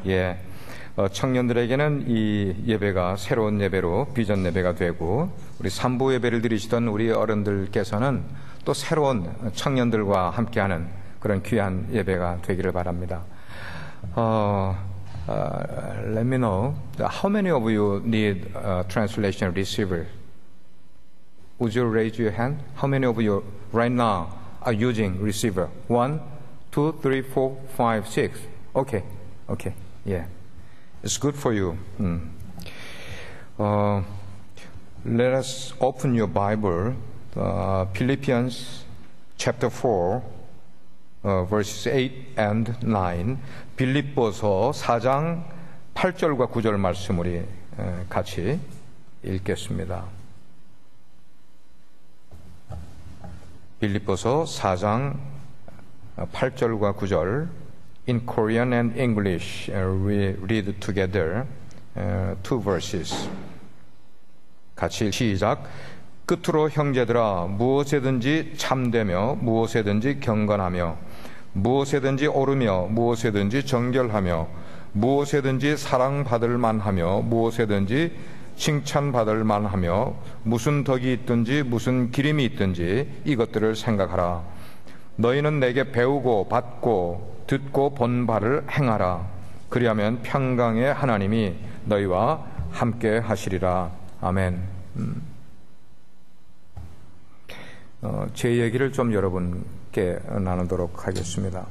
예, 청년들에게는 이 예배가 새로운 예배로 비전 예배가 되고, 우리 3부 예배를 드리시던 우리 어른들께서는 또 새로운 청년들과 함께하는 그런 귀한 예배가 되기를 바랍니다. Let me know how many of you need a translation receiver. Would you raise your hand? How many of you right now are using receiver? 1, 2, 3, 4, 5, 6. Okay, yeah. It's good for you. Let us open your Bible, Philippians chapter 4, verses 8 and 9. 빌립보서 4장 8절과 9절 말씀 우리 같이 읽겠습니다. 빌립보서 4장 8절과 9절 In Korean and English we read together two verses. 같이 시작. 끝으로 형제들아 무엇에든지 참되며 무엇에든지 경건하며 무엇에든지 옳으며 무엇에든지 정결하며 무엇에든지 사랑받을 만하며 무엇에든지 칭찬받을 만하며 무슨 덕이 있든지 무슨 기림이 있든지 이것들을 생각하라. 너희는 내게 배우고 받고 듣고 본 바를 행하라. 그리하면 평강의 하나님이 너희와 함께 하시리라. 아멘. 제 얘기를 좀 여러분께 나누도록 하겠습니다.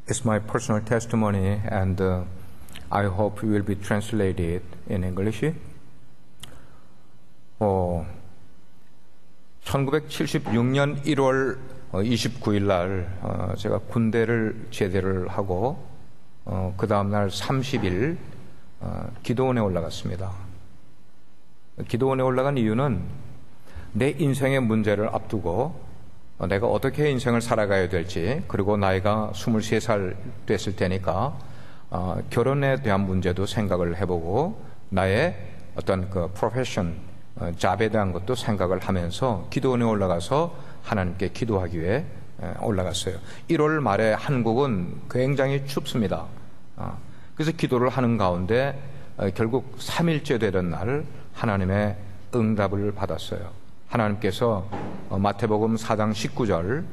It's my personal testimony and I hope it will be translated in English. 1976년 1월 29일 날 제가 군대를 제대를 하고 그 다음날 30일 기도원에 올라갔습니다. 기도원에 올라간 이유는 내 인생의 문제를 앞두고 내가 어떻게 인생을 살아가야 될지, 그리고 나이가 23살 됐을 테니까 결혼에 대한 문제도 생각을 해보고 나의 어떤 그 프로페션, 잡에 대한 것도 생각을 하면서 기도원에 올라가서 하나님께 기도하기 위해 올라갔어요. 1월 말에 한국은 굉장히 춥습니다. 그래서 기도를 하는 가운데 결국 3일째 되던 날 하나님의 응답을 받았어요. 하나님께서 마태복음 4장 19절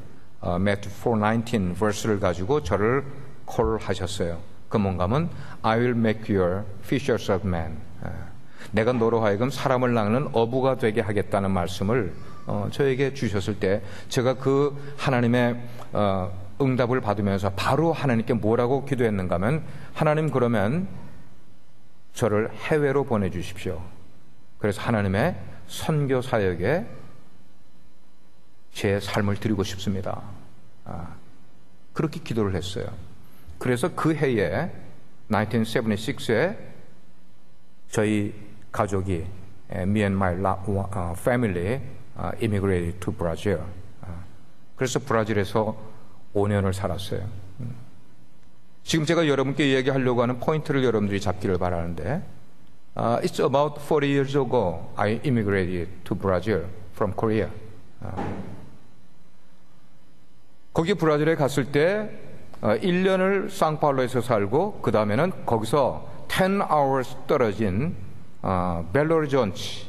Matthew 4:19 verse를 가지고 저를 콜하셨어요. 그 뭔가면 I will make you fishers of men. 내가 너로 하여금 사람을 낚는 어부가 되게 하겠다는 말씀을 저에게 주셨을 때 제가 그 하나님의 응답을 받으면서 바로 하나님께 뭐라고 기도했는가 하면, 하나님 그러면 저를 해외로 보내주십시오. 그래서 하나님의 선교 사역에 제 삶을 드리고 싶습니다. 그렇게 기도를 했어요. 그래서 그 해에 1976에 저희 가족이 me and my family immigrated to Brazil. 그래서 브라질에서 5년을 살았어요. 지금 제가 여러분께 얘기하려고 하는 포인트를 여러분들이 잡기를 바라는데, It's about 40 years ago I immigrated to Brazil from Korea. 거기 브라질에 갔을 때 1년을 상파울로에서 살고 그 다음에는 거기서 10 hours 떨어진 벨로리존치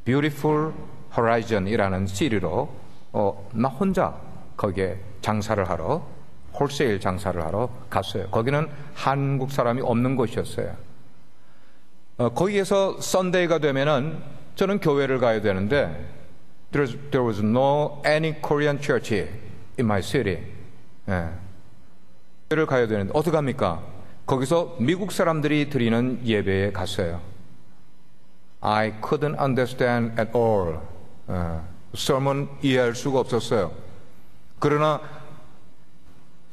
Beautiful Horizon이라는 시리로 나 혼자 거기에 장사를 하러, 홀세일 장사를 하러 갔어요. 거기는 한국 사람이 없는 곳이었어요. 거기에서 썬데이가 되면은 저는 교회를 가야 되는데 there was no any Korean church in my city. 교회를 가야 되는데 어떻게 합니까? 거기서 미국 사람들이 드리는 예배에 갔어요. I couldn't understand at all. 설문 이해할 수가 없었어요. 그러나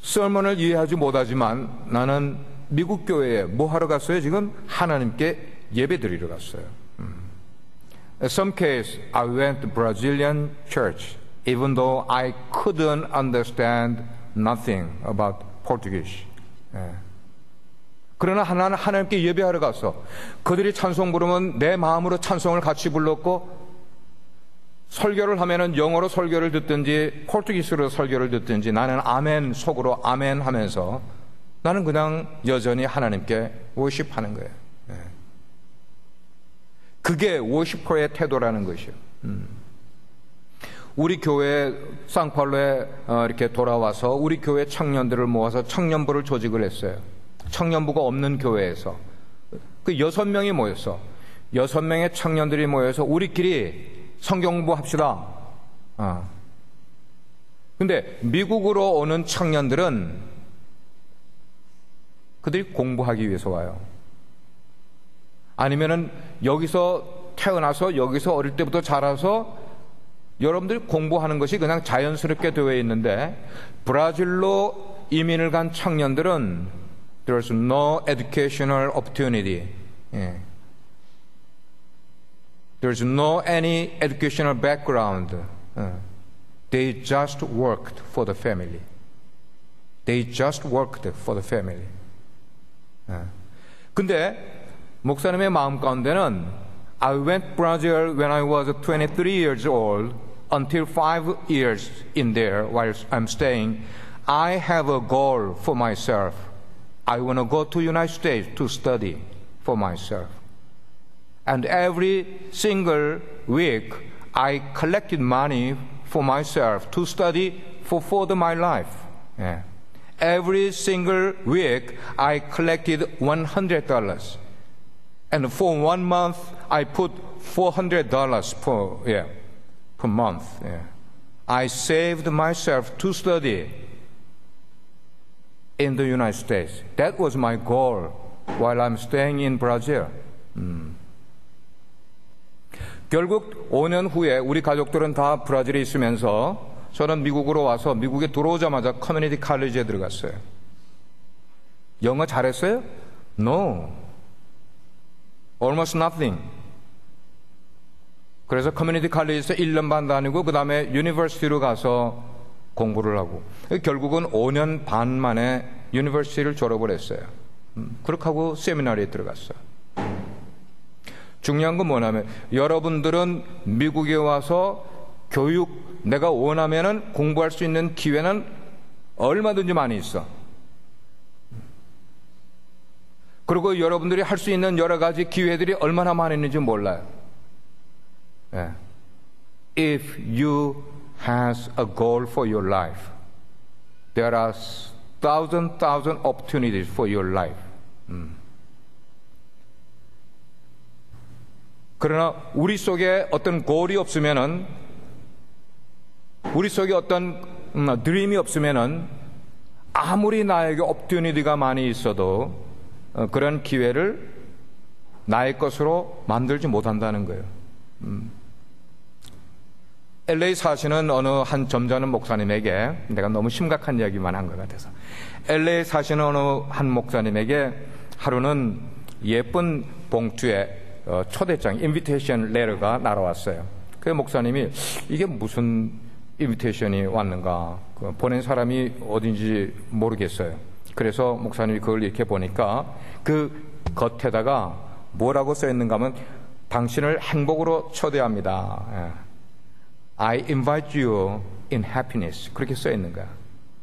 설문을 이해하지 못하지만 나는 미국 교회에 뭐 하러 갔어요? 지금 하나님께 예배 드리러 갔어요. In some case, I went to Brazilian church, even though I couldn't understand nothing about Portuguese. 그러나 나는 하나님께 예배하러 갔어. 그들이 찬송 부르면 내 마음으로 찬송을 같이 불렀고 설교를 하면은 영어로 설교를 듣든지 포르투기스로 설교를 듣든지 나는 아멘 속으로 아멘 하면서 나는 그냥 여전히 하나님께 워십하는 거예요. 그게 워시퍼의 태도라는 것이요. 우리 교회 상파울로에 이렇게 돌아와서 우리 교회 청년들을 모아서 청년부를 조직을 했어요. 청년부가 없는 교회에서 그 6명이 모였어. 6명의 청년들이 모여서 우리끼리 성경 공부합시다. 근데 미국으로 오는 청년들은 그들이 공부하기 위해서 와요. 아니면은 여기서 태어나서 여기서 어릴 때부터 자라서 여러분들이 공부하는 것이 그냥 자연스럽게 되어 있는데 브라질로 이민을 간 청년들은 there's no educational opportunity. There's no any educational background. They just worked for the family. They just worked for the family. 근데 목사님의 마음 가운데는 I went Brazil when I was 23 years old until 5 years in there while I'm staying. I have a goal for myself. I want to go to United States to study for myself. And every single week I collected money for myself to study for further my life. Every single week I collected $100. And for 1 month, I put $400 per month. I saved myself to study in the United States. That was my goal while I'm staying in Brazil. 결국 5년 후에 우리 가족들은 다 브라질에 있으면서 저는 미국으로 와서 미국에 들어오자마자 커뮤니티 칼리지에 들어갔어요. 영어 잘했어요? No. Almost nothing. 그래서 커뮤니티 칼리지에서 1년 반 다니고 그 다음에 유니버시티로 가서 공부를 하고 결국은 5년 반 만에 유니버시티를 졸업을 했어요. 그렇게 하고 세미나리에 들어갔어요. 중요한 건 뭐냐면 여러분들은 미국에 와서 교육 내가 원하면은 공부할 수 있는 기회는 얼마든지 많이 있어. 그리고 여러분들이 할 수 있는 여러 가지 기회들이 얼마나 많이 있는지 몰라요. If you has a goal for your life, there are thousand opportunities for your life. 그러나 우리 속에 어떤 goal이 없으면은, 우리 속에 어떤 드림이 없으면은 아무리 나에게 opportunity가 많이 있어도 그런 기회를 나의 것으로 만들지 못한다는 거예요. LA 사시는 어느 한 점잖은 목사님에게, 내가 너무 심각한 이야기만 한 것 같아서, LA 사시는 어느 한 목사님에게 하루는 예쁜 봉투에 초대장, 인비테이션 레터가 날아왔어요. 그 목사님이 이게 무슨 인비테이션이 왔는가, 보낸 사람이 어딘지 모르겠어요. 그래서 목사님이 그걸 이렇게 보니까 그 겉에다가 뭐라고 써 있는가 하면 당신을 행복으로 초대합니다. I invite you in happiness. 그렇게 써 있는 거야.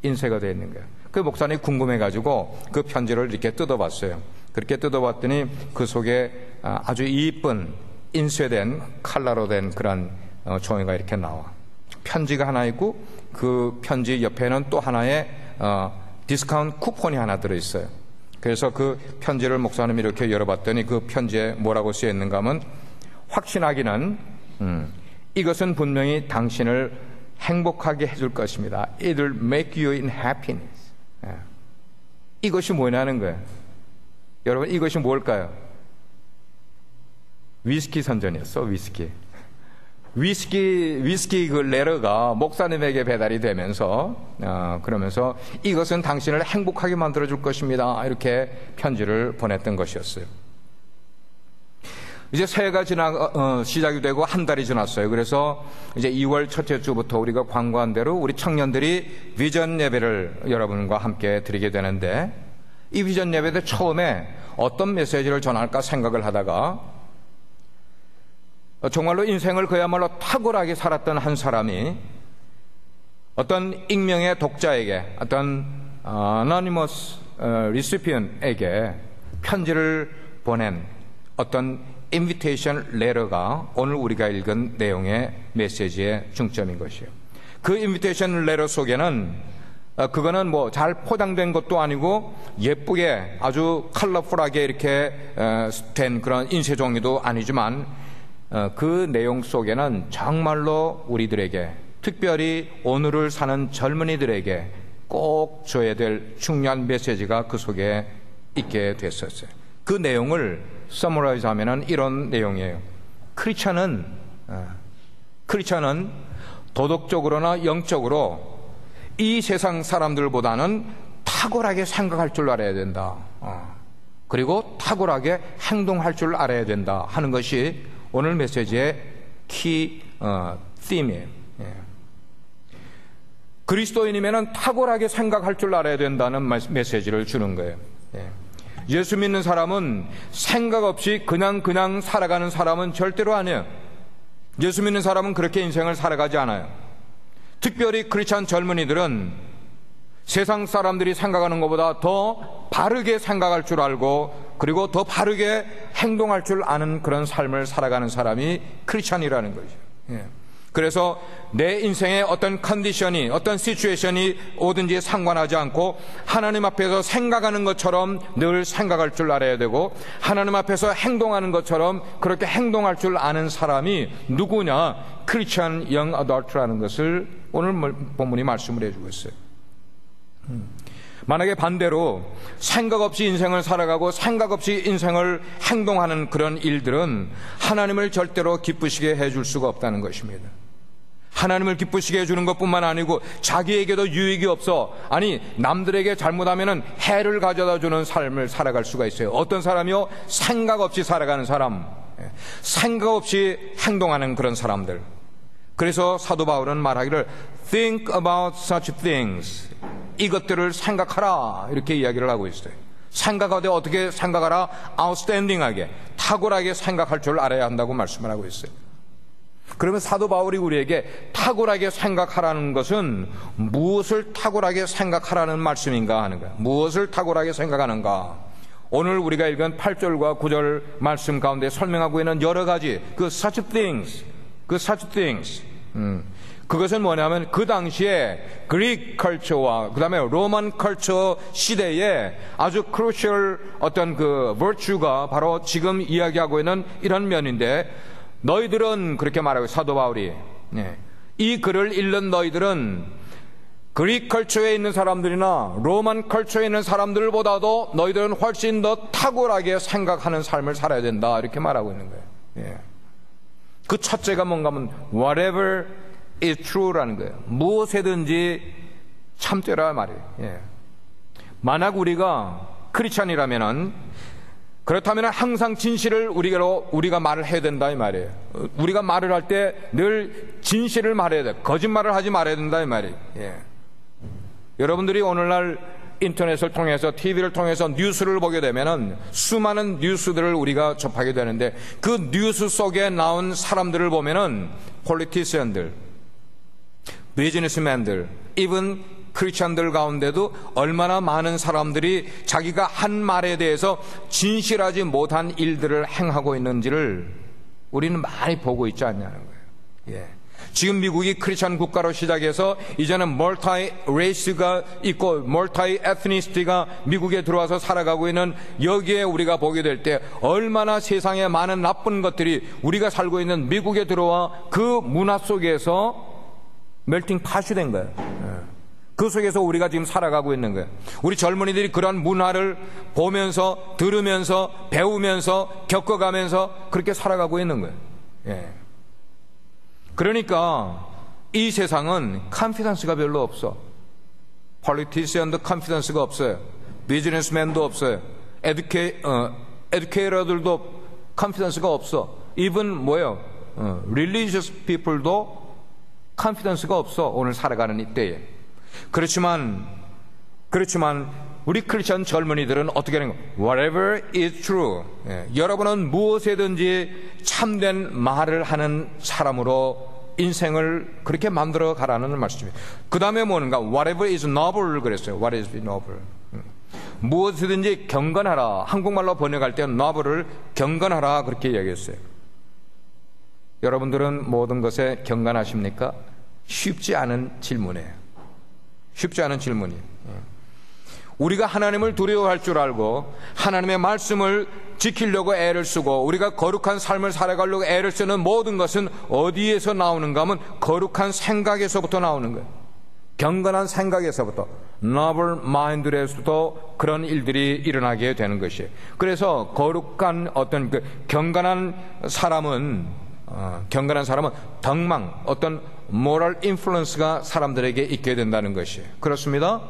인쇄가 되어 있는 거야. 그 목사님이 궁금해가지고 그 편지를 이렇게 뜯어봤어요. 그렇게 뜯어봤더니 그 속에 아주 이쁜 인쇄된 칼라로 된 그런 종이가 이렇게 나와. 편지가 하나 있고 그 편지 옆에는 또 하나의 디스카운트 쿠폰이 하나 들어있어요. 그래서 그 편지를 목사님이 이렇게 열어봤더니 그 편지에 뭐라고 쓰여 있는가 하면, 확신하기는 이것은 분명히 당신을 행복하게 해줄 것입니다. It will make you in happiness. 이것이 뭐냐는 거예요. 여러분, 이것이 뭘까요? 위스키 선전이었어. 위스키 그 레터가 목사님에게 배달이 되면서 그러면서 이것은 당신을 행복하게 만들어줄 것입니다. 이렇게 편지를 보냈던 것이었어요. 이제 새해가 시작이 되고 한 달이 지났어요. 그래서 이제 2월 첫째 주부터 우리가 광고한 대로 우리 청년들이 비전 예배를 여러분과 함께 드리게 되는데, 이 비전 예배 때 처음에 어떤 메시지를 전할까 생각을 하다가 정말로 인생을 그야말로 탁월하게 살았던 한 사람이 어떤 익명의 독자에게, 어떤 anonymous recipient에게 편지를 보낸 어떤 invitation letter가 오늘 우리가 읽은 내용의 메시지의 중점인 것이에요. 그 invitation letter 속에는 그거는 뭐 잘 포장된 것도 아니고 예쁘게 아주 컬러풀하게 이렇게 된 그런 인쇄 종이도 아니지만 그 내용 속에는 정말로 우리들에게, 특별히 오늘을 사는 젊은이들에게 꼭 줘야 될 중요한 메시지가 그 속에 있게 됐었어요. 그 내용을 서머라이즈 하면은 이런 내용이에요. 크리스천은 도덕적으로나 영적으로 이 세상 사람들보다는 탁월하게 생각할 줄 알아야 된다. 그리고 탁월하게 행동할 줄 알아야 된다 하는 것이 오늘 메시지의 키 팀이에요. 그리스도인이면 탁월하게 생각할 줄 알아야 된다는 메시지를 주는 거예요. 예수 믿는 사람은 생각 없이 그냥 살아가는 사람은 절대로 아니에요. 예수 믿는 사람은 그렇게 인생을 살아가지 않아요. 특별히 크리스찬 젊은이들은 세상 사람들이 생각하는 것보다 더 바르게 생각할 줄 알고 그리고 더 바르게 행동할 줄 아는 그런 삶을 살아가는 사람이 크리스찬이라는 거죠. 그래서 내 인생의 어떤 컨디션이, 어떤 시츄에이션이 오든지 상관하지 않고 하나님 앞에서 생각하는 것처럼 늘 생각할 줄 알아야 되고 하나님 앞에서 행동하는 것처럼 그렇게 행동할 줄 아는 사람이 누구냐? 크리스천 영 어덜트라는 것을 오늘 본문이 말씀을 해주고 있어요. 만약에 반대로 생각 없이 인생을 살아가고 생각 없이 인생을 행동하는 그런 일들은 하나님을 절대로 기쁘시게 해줄 수가 없다는 것입니다. 하나님을 기쁘시게 해주는 것뿐만 아니고 자기에게도 유익이 없어, 아니 남들에게 잘못하면 해를 가져다 주는 삶을 살아갈 수가 있어요. 어떤 사람이요? 생각 없이 살아가는 사람, 생각 없이 행동하는 그런 사람들. 그래서 사도 바울은 말하기를 Think about such things, 이것들을 생각하라, 이렇게 이야기를 하고 있어요. 생각하되 어떻게 생각하라? outstanding하게, 탁월하게 생각할 줄 알아야 한다고 말씀을 하고 있어요. 그러면 사도 바울이 우리에게 탁월하게 생각하라는 것은 무엇을 탁월하게 생각하라는 말씀인가 하는 거예요. 무엇을 탁월하게 생각하는가? 오늘 우리가 읽은 8절과 9절 말씀 가운데 설명하고 있는 여러 가지 그 such things, 그것은 뭐냐면 그 당시에 그리크 컬처와 그 다음에 로만 컬처 시대에 아주 크루셜 어떤 그 virtue가 바로 지금 이야기하고 있는 이런 면인데, 너희들은, 그렇게 말하고 사도 바울이, 이 글을 읽는 너희들은 그리크 컬처에 있는 사람들이나 로만 컬처에 있는 사람들보다도 너희들은 훨씬 더 탁월하게 생각하는 삶을 살아야 된다, 이렇게 말하고 있는 거예요. 그 첫째가 뭔가 하면 whatever is true라는 거예요. 무엇이든지 참되라 말이에요. 만약 우리가 크리스찬이라면은, 그렇다면 항상 진실을 우리가 말을 해야 된다 이 말이에요. 우리가 말을 할 때 늘 진실을 말해야 돼. 거짓말을 하지 말아야 된다 이 말이에요. 여러분들이 오늘날 인터넷을 통해서, TV를 통해서 뉴스를 보게 되면은 수많은 뉴스들을 우리가 접하게 되는데, 그 뉴스 속에 나온 사람들을 보면은 폴리티시언들, 비즈니스맨들, 이븐 크리스찬들 가운데도 얼마나 많은 사람들이 자기가 한 말에 대해서 진실하지 못한 일들을 행하고 있는지를 우리는 많이 보고 있지 않냐는 거예요. 지금 미국이 크리스찬 국가로 시작해서 이제는 멀티 레이스가 있고 멀티 에트니시티가 미국에 들어와서 살아가고 있는 여기에 우리가 보게 될 때 얼마나 세상에 많은 나쁜 것들이 우리가 살고 있는 미국에 들어와 그 문화 속에서 멜팅 팟이 된 거예요. 그 속에서 우리가 지금 살아가고 있는 거예요. 우리 젊은이들이 그런 문화를 보면서, 들으면서, 배우면서, 겪어가면서 그렇게 살아가고 있는 거예요. 그러니까 이 세상은 컨피던스가 별로 없어. 폴리티시언도 컨피던스가 없어요. 비즈니스맨도 없어요. 에듀케이터들도 컨피던스가 없어. even 뭐예요? religious people도 컨피던스가 없어. 오늘 살아가는 이때에. 그렇지만 우리 크리스천 젊은이들은 어떻게 하는 거예요? Whatever is true. 여러분은 무엇이든지 참된 말을 하는 사람으로 인생을 그렇게 만들어 가라는 말씀입니다. 그 다음에 뭔가 whatever is noble 그랬어요. What is noble? 무엇이든지 경건하라. 한국말로 번역할 때 noble을 경건하라 그렇게 얘기했어요. 여러분들은 모든 것에 경건하십니까? 쉽지 않은 질문이에요. 쉽지 않은 질문이에요. 우리가 하나님을 두려워할 줄 알고 하나님의 말씀을 지키려고 애를 쓰고 우리가 거룩한 삶을 살아가려고 애를 쓰는 모든 것은 어디에서 나오는가 하면 거룩한 생각에서부터 나오는 거예요. 경건한 생각에서부터, noble mind에서부터 그런 일들이 일어나게 되는 것이에요. 그래서 거룩한 어떤 그 경건한 사람은 덕망, 어떤 moral influence가 사람들에게 있게 된다는 것이에요. 그렇습니다.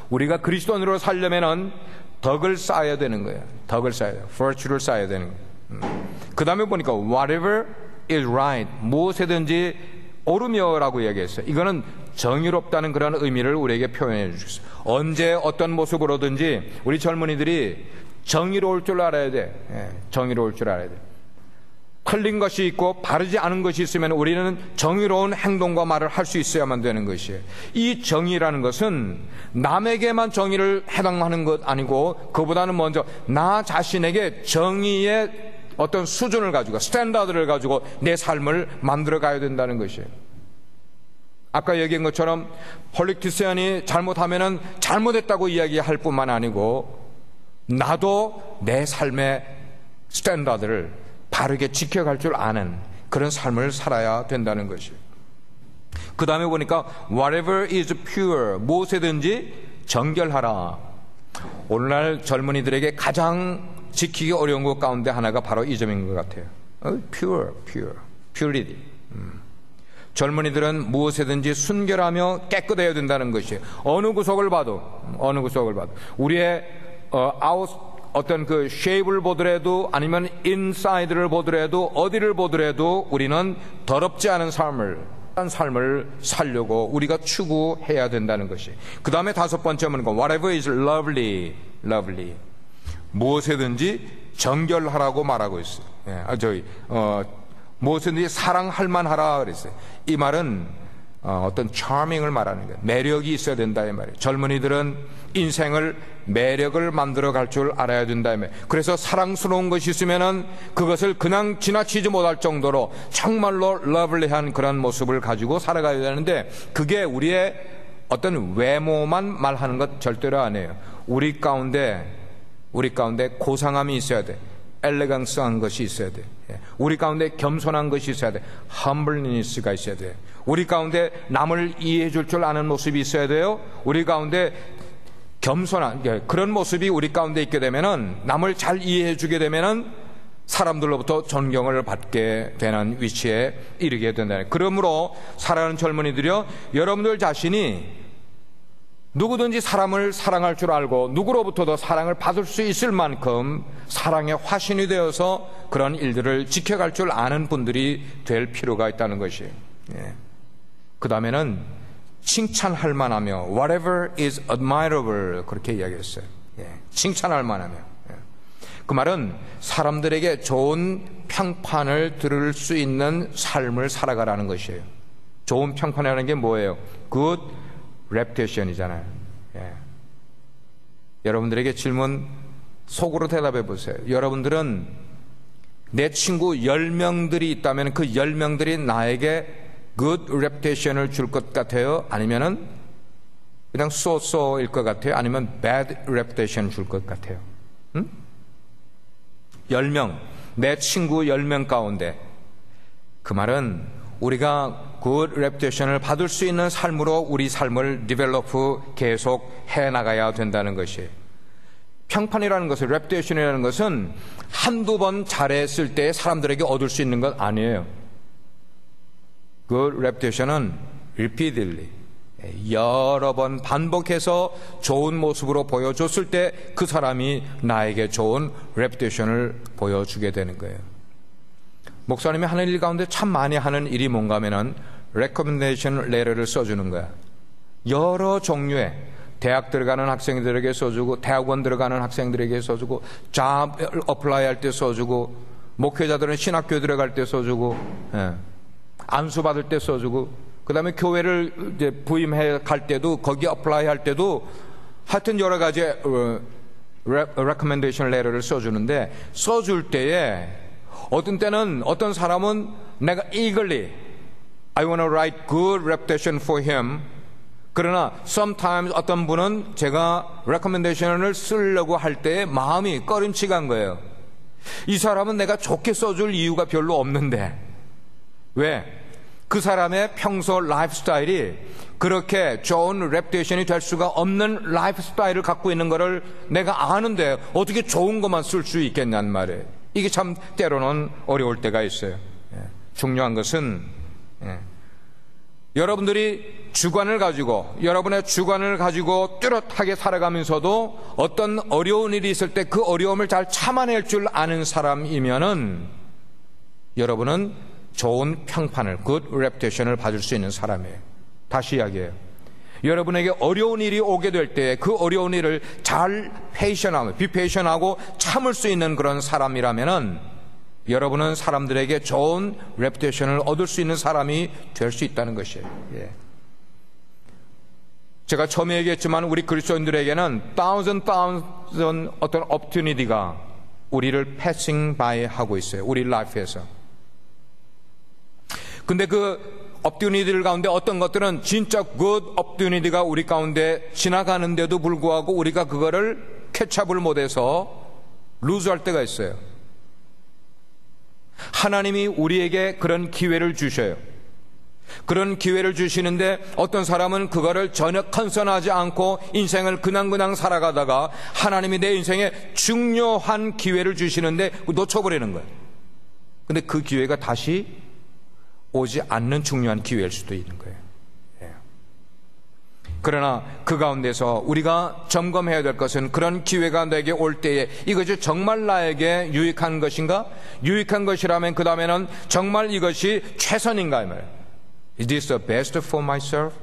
우리가 그리스도인으로 살려면은 덕을 쌓아야 되는 거예요. 덕을 쌓아야 돼요. virtue를 쌓아야 되는 거예요. 그 다음에 보니까 whatever is right, 무엇이든지 옳으며라고 얘기했어요. 이거는 정의롭다는 그런 의미를 우리에게 표현해 주셨어요. 언제 어떤 모습으로든지 우리 젊은이들이 정의로울 줄 알아야 돼. 정의로울 줄 알아야 돼. 틀린 것이 있고 바르지 않은 것이 있으면 우리는 정의로운 행동과 말을 할 수 있어야만 되는 것이에요. 이 정의라는 것은 남에게만 정의를 해당하는 것 아니고 그보다는 먼저 나 자신에게 정의의 어떤 수준을 가지고 스탠다드를 가지고 내 삶을 만들어 가야 된다는 것이에요. 아까 얘기한 것처럼 폴리티시언이 잘못하면은 잘못했다고 이야기할 뿐만 아니고 나도 내 삶의 스탠다드를 바르게 지켜갈 줄 아는 그런 삶을 살아야 된다는 것이에요. 그 다음에 보니까 whatever is pure, 무엇이든지 정결하라. 오늘날 젊은이들에게 가장 지키기 어려운 것 가운데 하나가 바로 이 점인 것 같아요. purity. 젊은이들은 무엇이든지 순결하며 깨끗해야 된다는 것이에요. 어느 구석을 봐도 우리의 어떤 그 쉐입을 보더라도 아니면 인사이드를 보더라도 어디를 보더라도 우리는 더럽지 않은 삶을 살려고 우리가 추구해야 된다는 것이. 그 다음에 다섯 번째는 whatever is lovely. 무엇이든지 정결하라고 말하고 있어요. 무엇이든지 사랑할 만하라 그랬어요. 이 말은 어떤 charming을 말하는 거예요. 매력이 있어야 된다 이 말이에요. 젊은이들은 인생을 매력을 만들어 갈 줄 알아야 된다 이 말이에요. 그래서 사랑스러운 것이 있으면은 그것을 그냥 지나치지 못할 정도로 정말로 러블리한 그런 모습을 가지고 살아가야 되는데 그게 우리의 어떤 외모만 말하는 것 절대로 아니에요. 우리 가운데 고상함이 있어야 돼. 엘레강스한 것이 있어야 돼. 우리 가운데 겸손한 것이 있어야 돼. 험블니스가 있어야 돼. 우리 가운데 남을 이해해 줄 줄 아는 모습이 있어야 돼요. 우리 가운데 겸손한 그런 모습이 우리 가운데 있게 되면은 남을 잘 이해해 주게 되면은 사람들로부터 존경을 받게 되는 위치에 이르게 된다. 그러므로 사랑하는 젊은이들이요, 여러분들 자신이 누구든지 사람을 사랑할 줄 알고 누구로부터도 사랑을 받을 수 있을 만큼 사랑의 화신이 되어서 그런 일들을 지켜갈 줄 아는 분들이 될 필요가 있다는 것이에요. 그 다음에는 칭찬할 만하며 whatever is admirable 그렇게 이야기했어요. 칭찬할 만하며. 그 말은 사람들에게 좋은 평판을 들을 수 있는 삶을 살아가라는 것이에요. 좋은 평판이라는 게 뭐예요? good reputation이잖아요. 여러분들에게 질문 속으로 대답해 보세요. 여러분들은 내 친구 10명들이 있다면 그 10명들이 나에게 good reputation을 줄 것 같아요? 아니면은 그냥 so-so일 것 같아요? 아니면 bad reputation 줄 것 같아요? 10명, 내 친구 10명 가운데 그 말은 우리가 good reputation을 받을 수 있는 삶으로 우리 삶을 develop 계속 해나가야 된다는 것이에요. 평판이라는 것은, reputation이라는 것은 한두 번 잘했을 때 사람들에게 얻을 수 있는 것 아니에요. good reputation은 repeatedly, 여러 번 반복해서 좋은 모습으로 보여줬을 때 그 사람이 나에게 좋은 reputation을 보여주게 되는 거예요. 목사님이 하는 일 가운데 참 많이 하는 일이 뭔가 하면은 recommendation letter를 써주는 거야. 여러 종류의 대학 들어가는 학생들에게 써주고, 대학원 들어가는 학생들에게 써주고, 잡 어플라이 할 때 써주고, 목회자들은 신학교 들어갈 때 써주고, 안수 받을 때 써주고, 그 다음에 교회를 이제 부임해 갈 때도, 거기 어플라이 할 때도 하여튼 여러 가지 recommendation letter를 써주는데, 써줄 때에 어떤 때는 어떤 사람은 내가 eagerly I want to write good reputation for him. 그러나 sometimes 어떤 분은 제가 recommendation을 쓰려고 할 때에 마음이 꺼림칙한 거예요. 이 사람은 내가 좋게 써줄 이유가 별로 없는데, 왜? 그 사람의 평소 라이프 스타일이 그렇게 좋은 레퓨테이션이 될 수가 없는 라이프 스타일을 갖고 있는 거를 내가 아는데 어떻게 좋은 것만 쓸 수 있겠냐는 말이에요. 이게 참 때로는 어려울 때가 있어요. 중요한 것은 여러분들이 주관을 가지고, 여러분의 주관을 가지고 뚜렷하게 살아가면서도 어떤 어려운 일이 있을 때 그 어려움을 잘 참아낼 줄 아는 사람이면은 여러분은 좋은 평판을, good reputation을 받을 수 있는 사람이에요. 다시 이야기해요. 여러분에게 어려운 일이 오게 될 때 그 어려운 일을 잘 patient하고 참을 수 있는 그런 사람이라면은 여러분은 사람들에게 좋은 reputation을 얻을 수 있는 사람이 될 수 있다는 것이에요. 제가 처음에 얘기했지만 우리 그리스도인들에게는 thousand 어떤 opportunity가 우리를 passing by 하고 있어요. 우리 라이프에서. 근데 그 opportunity들 가운데 어떤 것들은 진짜 good opportunity가 우리 가운데 지나가는데도 불구하고 우리가 그거를 캐치업을 못해서 루즈할 때가 있어요. 하나님이 우리에게 그런 기회를 주셔요. 그런 기회를 주시는데 어떤 사람은 그거를 전혀 컨선하지 않고 인생을 그냥 살아가다가 하나님이 내 인생에 중요한 기회를 주시는데 놓쳐버리는 거예요. 근데 그 기회가 다시 오지 않는 중요한 기회일 수도 있는 거예요. 그러나 그 가운데서 우리가 점검해야 될 것은 그런 기회가 내게 올 때에 이것이 정말 나에게 유익한 것인가? 유익한 것이라면 그 다음에는 정말 이것이 최선인가? 이 말이에요. Is this the best for myself?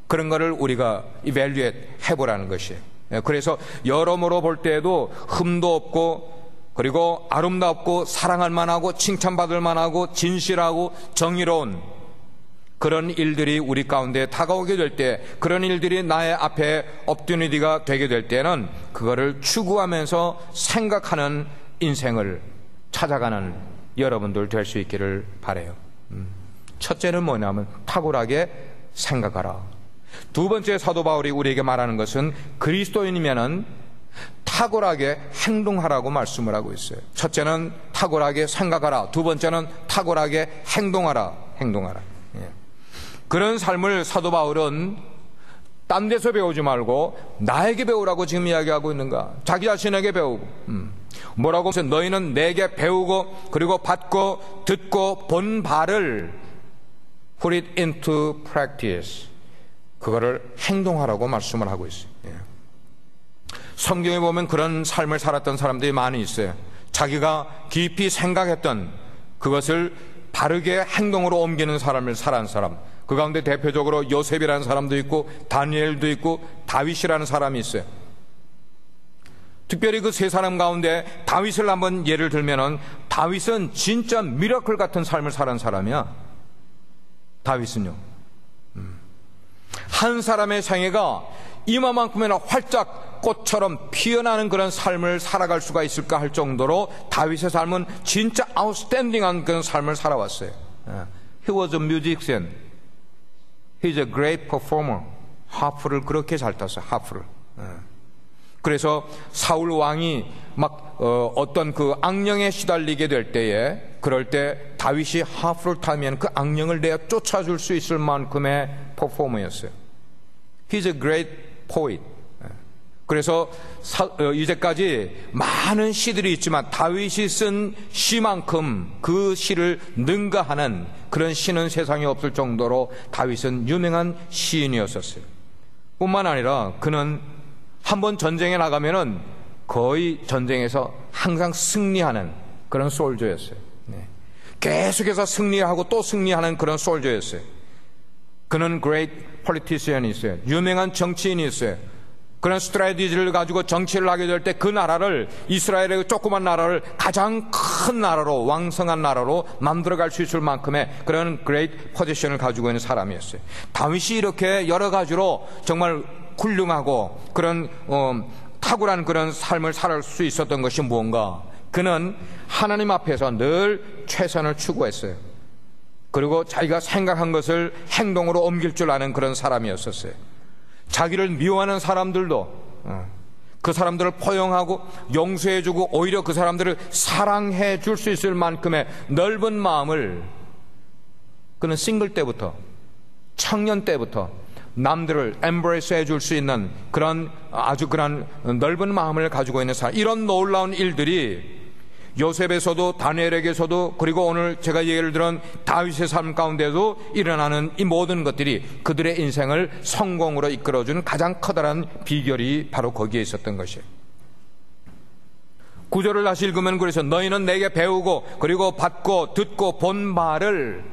그런 거를 우리가 evaluate 해보라는 것이에요. 그래서 여러모로 볼 때에도 흠도 없고, 그리고 아름답고 사랑할 만하고 칭찬받을 만하고 진실하고 정의로운 그런 일들이 우리 가운데 다가오게 될 때, 그런 일들이 나의 앞에 opportunity가 되게 될 때는 그거를 추구하면서 생각하는 인생을 찾아가는 여러분들 될 수 있기를 바라요. 첫째는 뭐냐면 탁월하게 생각하라. 두 번째 사도 바울이 우리에게 말하는 것은 그리스도인이면은 탁월하게 행동하라고 말씀을 하고 있어요. 첫째는 탁월하게 생각하라. 두 번째는 탁월하게 행동하라. 그런 삶을 사도 바울은 딴 데서 배우지 말고 나에게 배우라고 지금 이야기하고 있는가? 자기 자신에게 배우고. 뭐라고? 너희는 내게 배우고 그리고 받고 듣고 본 바를 put it into practice. 그거를 행동하라고 말씀을 하고 있어요. 성경에 보면 그런 삶을 살았던 사람들이 많이 있어요. 자기가 깊이 생각했던 그것을 바르게 행동으로 옮기는 삶을 살아온 사람. 그 가운데 대표적으로 요셉이라는 사람도 있고 다니엘도 있고 다윗이라는 사람이 있어요. 특별히 그 세 사람 가운데 다윗을 한번 예를 들면은 다윗은 진짜 미라클 같은 삶을 살아온 사람이야. 다윗은요. 한 사람의 생애가 이마만큼이나 활짝 꽃처럼 피어나는 그런 삶을 살아갈 수가 있을까 할 정도로 다윗의 삶은 진짜 아웃스탠딩한 그런 삶을 살아왔어요. He was a musician. He's a great performer. 하프를 그렇게 잘 탔어요. 하프를. 그래서 사울 왕이 막 어떤 그 악령에 시달리게 될 때에, 그럴 때 다윗이 하프를 타면 그 악령을 내어 쫓아줄 수 있을 만큼의 퍼포머였어요. He's a great poet. 그래서 이제까지 많은 시들이 있지만 다윗이 쓴 시만큼 그 시를 능가하는 그런 시는 세상에 없을 정도로 다윗은 유명한 시인이었었어요. 뿐만 아니라 그는 한번 전쟁에 나가면은 거의 전쟁에서 항상 승리하는 그런 솔저였어요. 계속해서 승리하고 또 승리하는 그런 솔저였어요. 그는 great politician이 있어요. 유명한 정치인이 있어요. 그런 스트래티지를 가지고 정치를 하게 될 때 그 나라를, 이스라엘의 조그만 나라를 가장 큰 나라로, 왕성한 나라로 만들어갈 수 있을 만큼의 그런 great position을 가지고 있는 사람이었어요. 다윗이 이렇게 여러 가지로 정말 훌륭하고 그런 탁월한 그런 삶을 살 수 있었던 것이 무언가? 그는 하나님 앞에서 늘 최선을 추구했어요. 그리고 자기가 생각한 것을 행동으로 옮길 줄 아는 그런 사람이었었어요. 자기를 미워하는 사람들도 그 사람들을 포용하고 용서해주고 오히려 그 사람들을 사랑해 줄 수 있을 만큼의 넓은 마음을 그는 싱글 때부터, 청년 때부터 남들을 embrace 해줄 수 있는 그런 아주 그런 넓은 마음을 가지고 있는 사람. 이런 놀라운 일들이 요셉에서도 다니엘에게서도, 그리고 오늘 제가 예를 들은 다윗의 삶 가운데도 일어나는 이 모든 것들이 그들의 인생을 성공으로 이끌어준 가장 커다란 비결이 바로 거기에 있었던 것이에요. 구절을 다시 읽으면 그래서 너희는 내게 배우고 그리고 받고 듣고 본 말을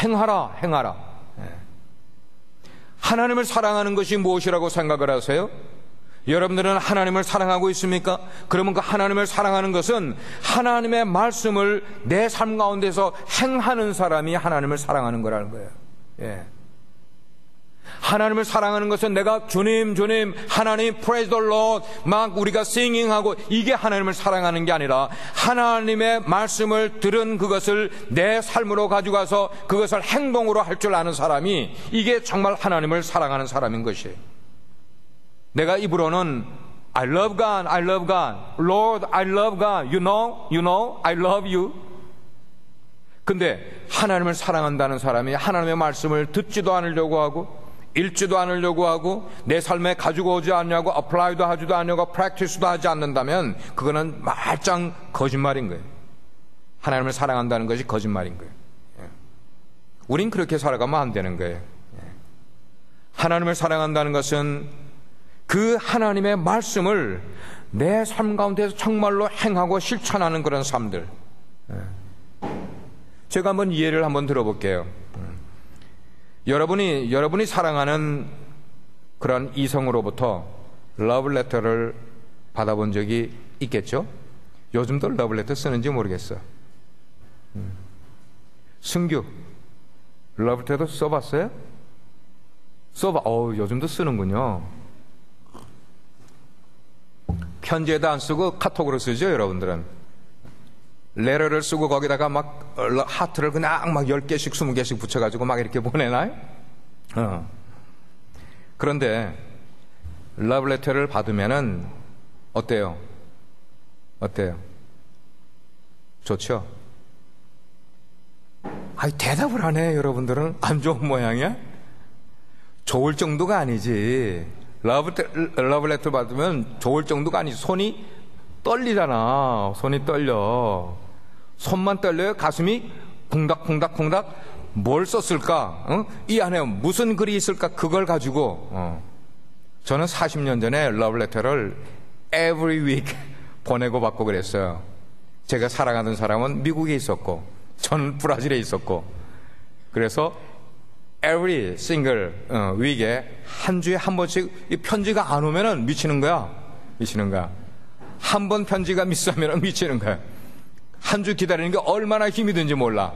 행하라. 하나님을 사랑하는 것이 무엇이라고 생각을 하세요? 여러분들은 하나님을 사랑하고 있습니까? 그러면 그 하나님을 사랑하는 것은 하나님의 말씀을 내 삶 가운데서 행하는 사람이 하나님을 사랑하는 거라는 거예요. 예. 하나님을 사랑하는 것은 내가 주님 하나님 praise the Lord 막 우리가 싱잉하고 이게 하나님을 사랑하는 게 아니라 하나님의 말씀을 들은 그것을 내 삶으로 가져가서 그것을 행동으로 할 줄 아는 사람이 이게 정말 하나님을 사랑하는 사람인 것이에요. 내가 입으로는 I love God, I love God, Lord, I love God, you know, I love you. 근데 하나님을 사랑한다는 사람이 하나님의 말씀을 듣지도 않으려고 하고 읽지도 않으려고 하고 내 삶에 가지고 오지 않냐고 apply도 하지도 않냐고 practice도 하지 않는다면 그거는 말짱 거짓말인 거예요. 하나님을 사랑한다는 것이 거짓말인 거예요. 우린 그렇게 살아가면 안 되는 거예요. 하나님을 사랑한다는 것은 그 하나님의 말씀을 내 삶 가운데서 정말로 행하고 실천하는 그런 삶들. 제가 한번 예를 한번 들어볼게요. 여러분이 사랑하는 그런 이성으로부터 러브레터를 받아본 적이 있겠죠? 요즘도 러브레터 쓰는지 모르겠어. 승규, 러브레터 써봤어요? 요즘도 쓰는군요. 편지에도 안 쓰고 카톡으로 쓰죠, 여러분들은. 레터를 쓰고 거기다가 막 하트를 그냥 막 10개씩 20개씩 붙여가지고 막 이렇게 보내나요? 그런데 러브레터를 받으면은 어때요? 좋죠? 대답을 안 해. 여러분들은 안 좋은 모양이야? 좋을 정도가 아니지. 러브레터 받으면 좋을 정도가 아니지. 손이 떨리잖아. 손이 떨려. 손만 떨려요? 가슴이 콩닥콩닥콩닥. 뭘 썼을까? 이 안에 무슨 글이 있을까? 그걸 가지고 저는 40년 전에 러브레터를 every week 보내고 받고 그랬어요. 제가 사랑하는 사람은 미국에 있었고 저는 브라질에 있었고, 그래서 every single week에 한 주에 한 번씩 이 편지가 안 오면은 미치는 거야. 한 번 편지가 미스하면은 미치는 거야. 한 주 기다리는 게 얼마나 힘이 든지 몰라.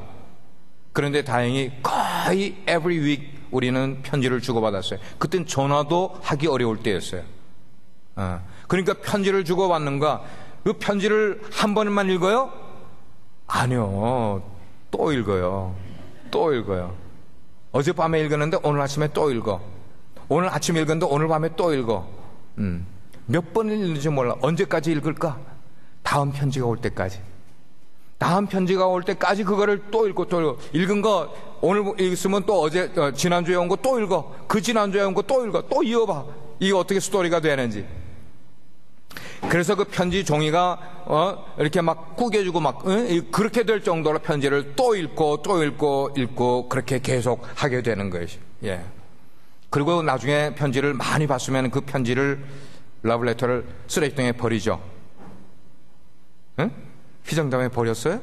그런데 다행히 거의 every week 우리는 편지를 주고받았어요. 그땐 전화도 하기 어려울 때였어요. 그러니까 편지를 주고받는가, 그 편지를 한 번만 읽어요? 아니요. 또 읽어요. 어젯밤에 읽었는데 오늘 아침에 또 읽어. 오늘 아침에 읽었는데 오늘 밤에 또 읽어. 몇 번을 읽는지 몰라. 언제까지 읽을까? 다음 편지가 올 때까지. 그거를 또 읽고 읽은 거 오늘 읽으면 또 어제 지난주에 온 거 또 읽어. 그 지난주에 온 거 또 읽어. 또 이어봐. 이게 어떻게 스토리가 되는지. 그래서 그 편지 종이가 이렇게 막 구겨지고 막 그렇게 될 정도로 편지를 또 읽고 그렇게 계속 하게 되는 것이. 예. 그리고 나중에 편지를 많이 받으면 그 편지를 러브레터를 쓰레기통에 버리죠. 응? 휘정담에 버렸어요?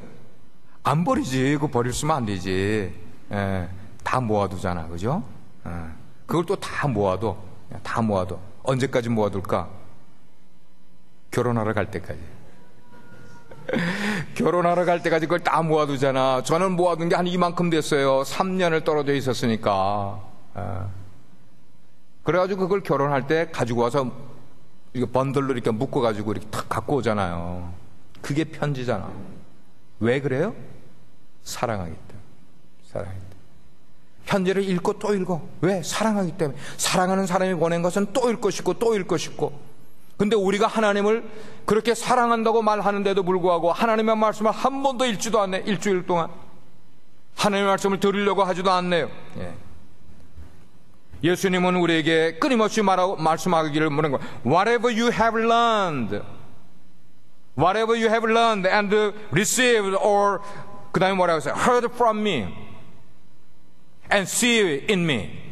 안 버리지. 그거 버릴 수면 안 되지. 예. 다 모아두잖아, 그죠? 그걸 또 다 모아도 언제까지 모아둘까? 결혼하러 갈 때까지. 결혼하러 갈 때까지 그걸 다 모아두잖아. 저는 모아둔 게 한 이만큼 됐어요. 3년을 떨어져 있었으니까. 그래가지고 그걸 결혼할 때 가지고 와서 이거 번들로 이렇게 묶어가지고 이렇게 탁 갖고 오잖아요. 그게 편지잖아. 왜 그래요? 사랑하기 때문에. 사랑하기 때문에. 편지를 읽고 또 읽어. 왜? 사랑하기 때문에. 사랑하는 사람이 보낸 것은 또 읽고 싶고 또 읽고 싶고. 근데 우리가 하나님을 그렇게 사랑한다고 말하는데도 불구하고 하나님의 말씀을 한 번도 읽지도 않네. 일주일 동안 하나님의 말씀을 들으려고 하지도 않네요. 예수님은 우리에게 끊임없이 말씀하기를 뭐라는 거예요? Whatever you have learned and received or 그 다음에 뭐라고 했어요? Heard from me and see in me.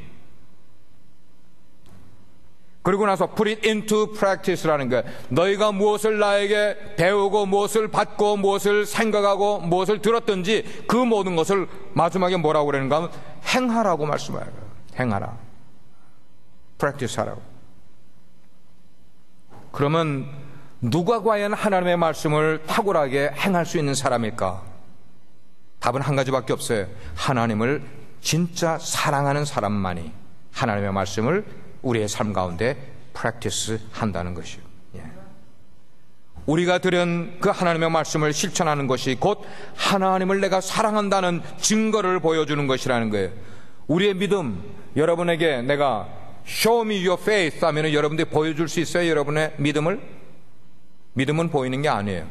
그리고 나서 put it into practice라는 거예요. 너희가 무엇을 나에게 배우고 무엇을 받고 무엇을 생각하고 무엇을 들었든지 그 모든 것을 마지막에 뭐라고 그러는가 하면 행하라고 말씀해요. 행하라. practice 하라고. 그러면 누가 과연 하나님의 말씀을 탁월하게 행할 수 있는 사람일까? 답은 한 가지밖에 없어요. 하나님을 진짜 사랑하는 사람만이 하나님의 말씀을 우리의 삶 가운데 practice 한다는 것이요. 우리가 들은 그 하나님의 말씀을 실천하는 것이 곧 하나님을 내가 사랑한다는 증거를 보여주는 것이라는 거예요. 우리의 믿음, 여러분에게 내가 show me your faith 하면 여러분들이 보여줄 수 있어요? 여러분의 믿음을? 믿음은 보이는 게 아니에요.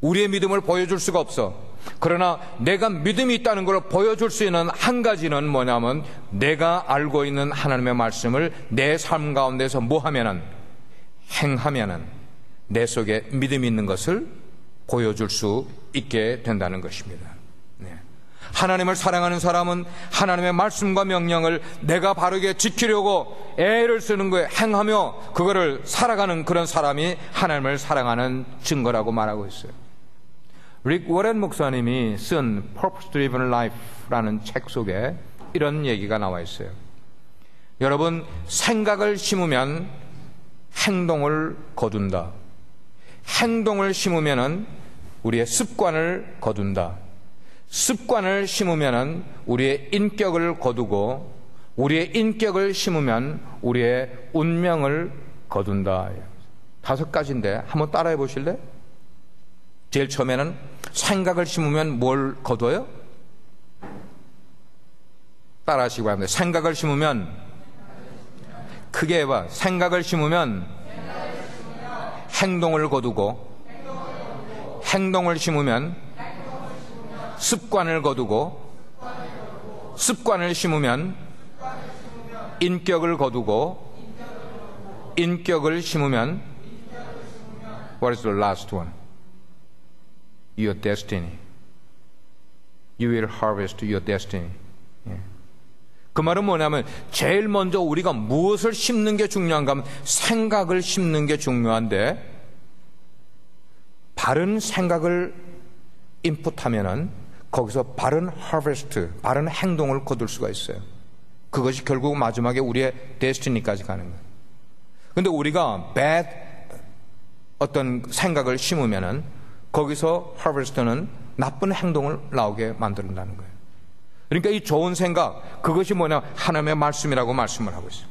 우리의 믿음을 보여줄 수가 없어. 그러나 내가 믿음이 있다는 걸 보여줄 수 있는 한 가지는 뭐냐면 내가 알고 있는 하나님의 말씀을 내 삶 가운데서 뭐하면은 행하면은 내 속에 믿음이 있는 것을 보여줄 수 있게 된다는 것입니다. 하나님을 사랑하는 사람은 하나님의 말씀과 명령을 내가 바르게 지키려고 애를 쓰는 거에 행하며 그거를 살아가는 그런 사람이 하나님을 사랑하는 증거라고 말하고 있어요. 릭 워렌 목사님이 쓴 Purpose Driven Life라는 책 속에 이런 얘기가 나와 있어요. 여러분, 생각을 심으면 행동을 거둔다. 행동을 심으면 우리의 습관을 거둔다. 습관을 심으면 우리의 인격을 거두고 우리의 인격을 심으면 우리의 운명을 거둔다. 5가지인데 한번 따라해 보실래요? 제일 처음에는 생각을 심으면 뭘 거둬요? 따라하시기 바랍니다. 생각을 심으면 크게 해봐. 생각을 심으면 행동을 거두고 행동을 심으면 습관을 거두고 습관을 심으면 인격을 거두고 인격을 심으면 What is the last one? Your destiny. You will harvest your destiny. 그 말은 뭐냐면 제일 먼저 우리가 무엇을 심는 게 중요한가 하면 생각을 심는 게 중요한데 바른 생각을 인풋하면은 거기서 바른 harvest, 바른 행동을 거둘 수가 있어요. 그것이 결국 마지막에 우리의 destiny까지 가는 거예요. 근데 우리가 bad 어떤 생각을 심으면은 거기서 harvest는 나쁜 행동을 나오게 만든다는 거예요. 그러니까 이 좋은 생각, 그것이 뭐냐? 하나님의 말씀이라고 말씀을 하고 있어요.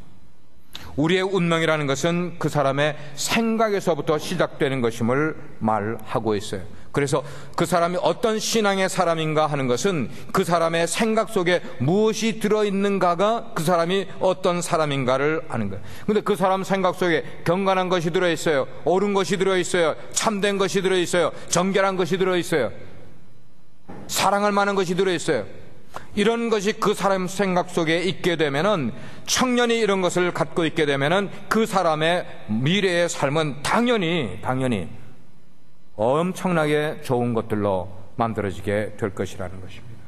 우리의 운명이라는 것은 그 사람의 생각에서부터 시작되는 것임을 말하고 있어요. 그래서 그 사람이 어떤 신앙의 사람인가 하는 것은 그 사람의 생각 속에 무엇이 들어있는가가 그 사람이 어떤 사람인가를 아는 거예요. 근데 그 사람 생각 속에 경건한 것이 들어있어요. 옳은 것이 들어있어요. 참된 것이 들어있어요. 정결한 것이 들어있어요. 사랑할 만한 것이 들어있어요. 이런 것이 그 사람 생각 속에 있게 되면은 청년이 이런 것을 갖고 있게 되면은 그 사람의 미래의 삶은 당연히 엄청나게 좋은 것들로 만들어지게 될 것이라는 것입니다.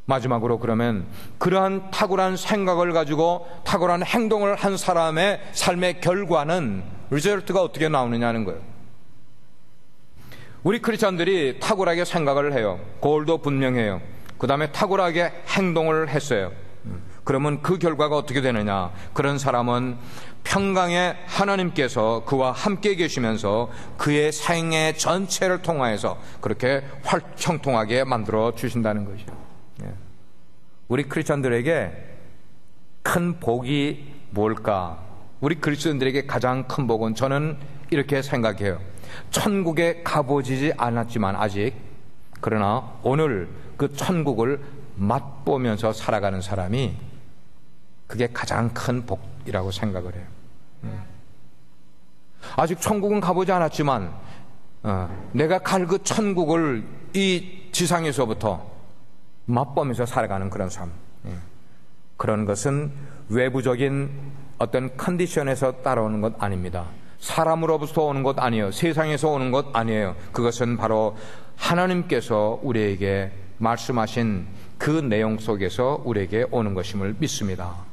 마지막으로 그러면 그러한 탁월한 생각을 가지고 탁월한 행동을 한 사람의 삶의 결과는 리저트가 어떻게 나오느냐는 거예요. 우리 크리스천들이 탁월하게 생각을 해요. 고울도 분명해요. 그 다음에 탁월하게 행동을 했어요. 그러면 그 결과가 어떻게 되느냐? 그런 사람은 평강의 하나님께서 그와 함께 계시면서 그의 생애 전체를 통하여서 그렇게 활청통하게 만들어 주신다는 것이죠. 우리 크리스천들에게 큰 복이 뭘까? 우리 그리스도인들에게 가장 큰 복은 저는 이렇게 생각해요. 천국에 가보지지 않았지만 아직, 그러나 오늘 그 천국을 맛보면서 살아가는 사람이 그게 가장 큰 복이라고 생각을 해요. 아직 천국은 가보지 않았지만 내가 갈 그 천국을 이 지상에서부터 맛보면서 살아가는 그런 삶. 그런 것은 외부적인 어떤 컨디션에서 따라오는 것 아닙니다. 사람으로부터 오는 것 아니에요. 세상에서 오는 것 아니에요. 그것은 바로 하나님께서 우리에게 말씀하신 그 내용 속에서 우리에게 오는 것임을 믿습니다.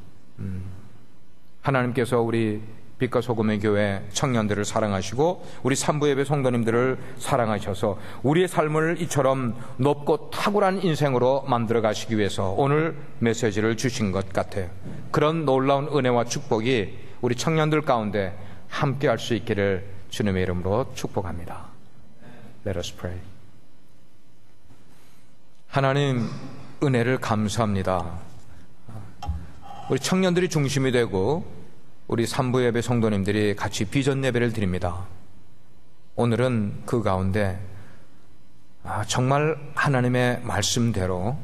하나님께서 우리 빛과 소금의 교회 청년들을 사랑하시고 우리 산부예배 성도님들을 사랑하셔서 우리의 삶을 이처럼 높고 탁월한 인생으로 만들어 가시기 위해서 오늘 메시지를 주신 것 같아요. 그런 놀라운 은혜와 축복이 우리 청년들 가운데 함께 할 수 있기를 주님의 이름으로 축복합니다. Let us pray. 하나님, 은혜를 감사합니다. 우리 청년들이 중심이 되고 우리 산부예배 성도님들이 같이 비전 예배를 드립니다. 오늘은 그 가운데 정말 하나님의 말씀대로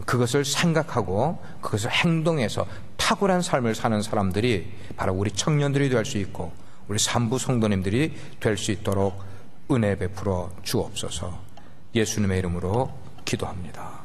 그것을 생각하고 그것을 행동해서 탁월한 삶을 사는 사람들이 바로 우리 청년들이 될 수 있고 우리 산부 성도님들이 될 수 있도록 은혜 베풀어 주옵소서. 예수님의 이름으로 기도합니다.